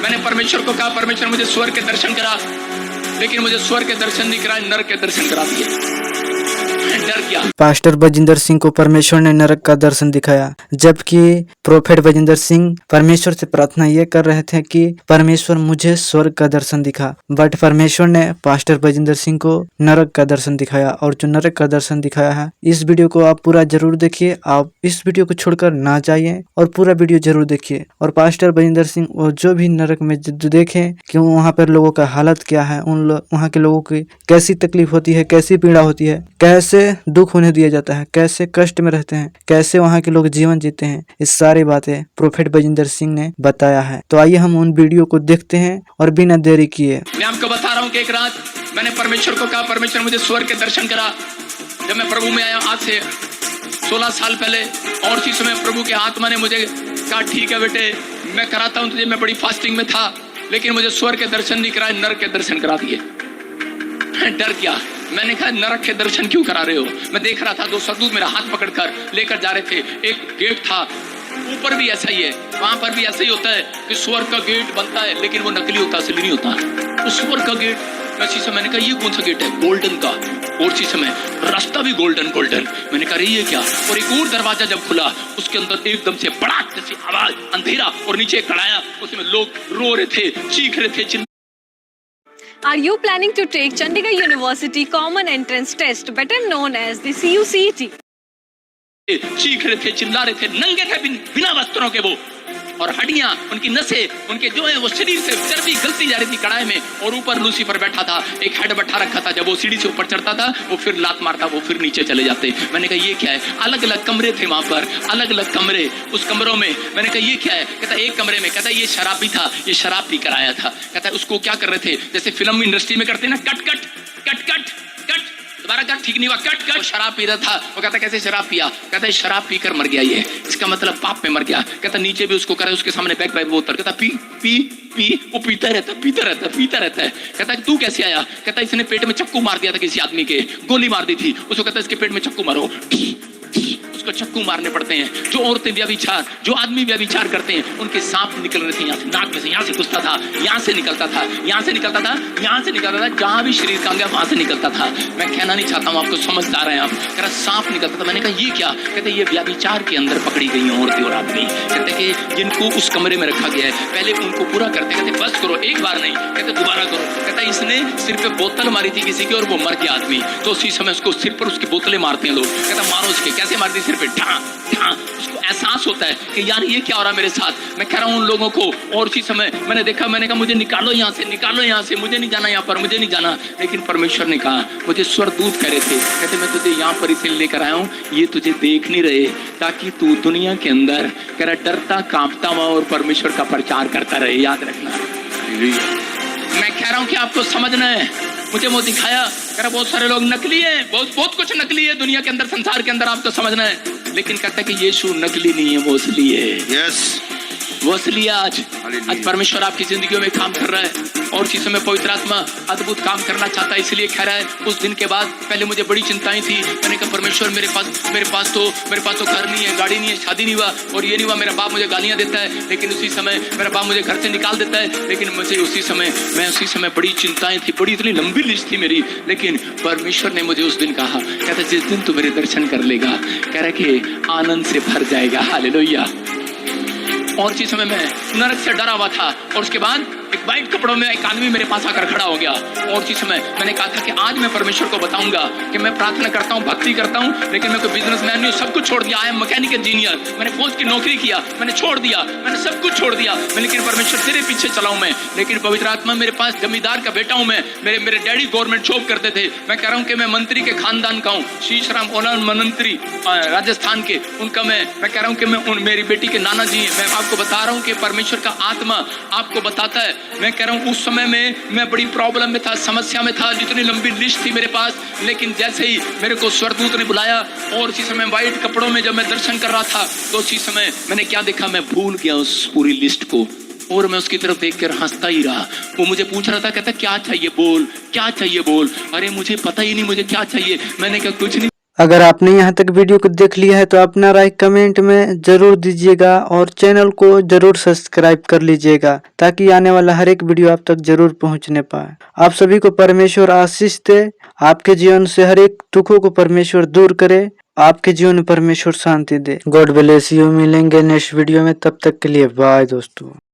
मैंने परमेश्वर को कहा, परमेश्वर मुझे स्वर्ग के दर्शन करा, लेकिन मुझे स्वर्ग के दर्शन नहीं कराए, नरक के दर्शन करा दिए। डर गया। पास्टर बजिंदर सिंह को परमेश्वर ने नरक का दर्शन दिखाया, जबकि प्रोफेट बजिंदर सिंह परमेश्वर से प्रार्थना ये कर रहे थे कि परमेश्वर मुझे स्वर्ग का दर्शन दिखा, बट परमेश्वर ने पास्टर बजिंदर सिंह को नरक का दर्शन दिखाया। और जो नरक का दर्शन दिखाया है, इस वीडियो को आप पूरा जरूर देखिए, आप इस वीडियो को छोड़कर ना जाइए और पूरा वीडियो जरूर देखिए। और पास्टर बजिंदर सिंह वो जो भी नरक में जो देखें कि वहाँ पर लोगों का हालत क्या है, वहाँ के लोगों की कैसी तकलीफ होती है, कैसी पीड़ा होती है, कैसे दुख उन्हें दिया जाता है, कैसे कष्ट में रहते हैं, कैसे वहाँ के लोग जीवन जीते हैं, ये सारी बातें प्रोफेट बजिंदर सिंह ने बताया है। तो आइए हम उन वीडियो को देखते हैं और बिना देरी किए मैं आपको बता रहा हूँ कि एक रात मैंने परमेश्वर को कहा, परमेश्वर मुझे स्वर्ग के दर्शन करा। जब मैं प्रभु में आया आज से 16 साल पहले, और उसी समय प्रभु के आत्मा ने मुझे कहा, ठीक है बेटे मैं कराता हूँ तुझे। मैं बड़ी फास्टिंग में था, लेकिन मुझे स्वर्ग के दर्शन नहीं कराए, नरक के दर्शन करा दिए। डर गया। मैंने कहा नरक के दर्शन क्यों करा रहे हो? मैं देख रहा था, 2 सरदूत मेरा हाथ पकड़कर लेकर जा रहे थे। एक गेट था, ऊपर भी ऐसा ही है, वहां पर भी ऐसा ही होता है कि स्वर्ग का गेट बनता है, लेकिन वो नकली होता है, असली नहीं होता। उस स्वर्ग का गेट, उसी समय मैंने कहा ये कौन सा गेट है? गोल्डन का। और उसी समय रास्ता भी गोल्डन। मैंने कहा ये क्या? और एक और दरवाजा जब खुला, उसके अंदर एकदम से बड़ा जैसी आवाज, अंधेरा, और नीचे कड़ाया, उसमें लोग रो रहे थे, चीख रहे थे। Are you planning to take Chandigarh University Common Entrance Test, better known as the CUCET? चीख रहे थे, चिल्ला रहे थे, नंगे थे बिना वस्त्रों के वो, और हड्डियां, उनकी नसें, उनके जो है वो शरीर से चर्बी गलती जा रही थी कड़ाई में। और ऊपर लूसीफर बैठा था, एक हेड बैठा रखा था। जब वो सीढ़ी से ऊपर चढ़ता था, वो फिर लात मारता, वो फिर नीचे चले जाते। मैंने कहा ये क्या है? अलग अलग कमरे थे वहां पर, अलग अलग कमरे। उस कमरों में मैंने कहा ये क्या है? कहता एक कमरे में, कहता ये शराबी था, ये शराब पी कर आया था। कहता उसको क्या कर रहे थे, जैसे फिल्म इंडस्ट्री में करते ना, cut cut cut cut cut, दोबारा कट, ठीक नहीं हुआ, कट कट। शराब पी रहा था। वो कहता कैसे शराब पिया? कहता है शराब पीकर मर गया, ये इसका मतलब पाप में मर गया। कहता नीचे भी उसको करे, उसके सामने बैक वो उतर, कहता पी पी पी, वो पीता रहता है। कहता तू कैसे आया? कहता इसने पेट में चक्कू मार दिया था किसी आदमी के, गोली मार दी थी उसको। कहता इसके पेट में चक्कू मारो, उसको चक्कू मारने पड़ते हैं। जो औरतें व्यभिचार, जो आदमी व्यभिचार करते हैं, उनके सांप निकल रहे थे यहाँ से, नाक में से, यहाँ से घुसता था, यहाँ से निकलता था, यहाँ से निकलता था, यहाँ से निकलता था, जहां भी शरीर का गया वहां से निकलता था। मैं कहना नहीं चाहता हूँ, आपको समझदार हैं आप। कह रहा सांप निकलता था। मैंने कहा ये क्या? कहते ये व्यभिचार के अंदर पकड़ी गई औरतें और आदमी। कहते कि जिनको उस कमरे में रखा गया है, पहले उनको पूरा करते, कहते बस करो, एक बार नहीं, कहते दोबारा करो। कहता इसने सिर पे बोतल मारी थी किसी की, और वो मर गया आदमी। तो उसी समय उसको सिर पर उसकी बोतलें मारते हैं लोग। कहता मारो उसके। कैसे मारती? सिर पे ढा ढा। उसको एहसास होता है कि यार ये क्या हो रहा है मेरे साथ। मैं कह रहा हूँ उन लोगों को, और उसी समय मैंने देखा, मैंने कहा मुझे निकालो यहाँ से, निकालो यहाँ से, मुझे नहीं जाना यहाँ पर, मुझे नहीं जाना। लेकिन परमेश्वर ने कहा, मुझे स्वर्गदूत कह रहे थे, कहते मैं तुझे यहाँ पर इसलिए लेकर आया हूँ, ये तुझे देख नहीं रहे, ताकि तू दुनिया के अंदर कह रहा डरता कांपता हुआ और परमेश्वर का प्रचार करता रहे। याद रखना। मैं कह रहा हूँ कि आपको समझना है। मुझे वो दिखाया, कह रहा बहुत सारे लोग नकली हैं, बहुत कुछ नकली है दुनिया के अंदर, संसार के अंदर, आपको समझना है। लेकिन कहता है कि यीशु नकली नहीं है, वो असली है। यस, वो असली है। आज परमेश्वर आपकी जिंदगियों में काम कर रहा है, और इसी समय पवित्र आत्मा अद्भुत काम करना चाहता है। इसलिए कह रहा है, उस दिन के बाद पहले मुझे बड़ी चिंताएं थी। मैंने कहा परमेश्वर मेरे पास तो घर नहीं है, गाड़ी नहीं है, शादी नहीं हुआ, और ये नहीं हुआ। मेरा बाप मुझे गालियां देता है, लेकिन उसी समय मेरा बाप मुझे घर से निकाल देता है। लेकिन मुझे उसी समय बड़ी चिंताएं थी, बड़ी इतनी लंबी लिस्ट थी मेरी। लेकिन परमेश्वर ने मुझे उस दिन कहा, कहता जिस दिन तू मेरे दर्शन कर लेगा, कह रहा कि आनंद से भर जाएगा। हालेलुया। और इसी समय मैं नरक से डरा हुआ था, और उसके बाद एक वाइट कपड़ों में एक आदमी मेरे पास आकर खड़ा हो गया। और इसी समय मैंने कहा था कि आज मैं परमेश्वर को बताऊंगा कि मैं प्रार्थना करता हूँ, भक्ति करता हूँ, लेकिन मैं कोई बिजनेसमैन नहीं हूँ, सब कुछ छोड़ दिया। आई एम मैकेनिक इंजीनियर, मैंने फौज की नौकरी किया, मैंने छोड़ दिया, मैंने सब कुछ छोड़ दिया। लेकिन परमेश्वर तेरे पीछे चला हूं मैं। लेकिन पवित्र आत्मा मेरे पास, जमींदार का बेटा हूं मैं, मेरे डैडी गवर्नमेंट जॉब करते थे। मैं कह रहा हूँ कि मैं मंत्री के खानदान का हूँ, शीश राम ओलान मंत्री राजस्थान के, उनका मैं कह रहा हूँ कि मैं मेरी बेटी के नाना जी हैं। मैं आपको बता रहा हूँ कि परमेश्वर का आत्मा आपको बताता है। मैं कह रहा हूँ उस समय में मैं बड़ी प्रॉब्लम में था, समस्या में था, जितनी लंबी लिस्ट थी मेरे पास। लेकिन जैसे ही मेरे को स्वर्गदूत ने बुलाया, और उसी समय व्हाइट कपड़ों में जब मैं दर्शन कर रहा था, तो उसी समय मैंने क्या देखा, मैं भूल गया उस पूरी लिस्ट को, और मैं उसकी तरफ देखकर हंसता ही रहा। वो मुझे पूछ रहा था, कहता क्या चाहिए बोल, क्या चाहिए बोल। अरे मुझे पता ही नहीं मुझे क्या चाहिए। मैंने कहा कुछ नहीं। अगर आपने यहाँ तक वीडियो को देख लिया है तो अपना राय कमेंट में जरूर दीजिएगा और चैनल को जरूर सब्सक्राइब कर लीजिएगा ताकि आने वाला हर एक वीडियो आप तक जरूर पहुँचने पाए। आप सभी को परमेश्वर आशीष दे, आपके जीवन से हर एक दुखों को परमेश्वर दूर करे, आपके जीवन में परमेश्वर शांति दे। God bless you. मिलेंगे नेक्स्ट वीडियो में, तब तक के लिए बाय दोस्तों।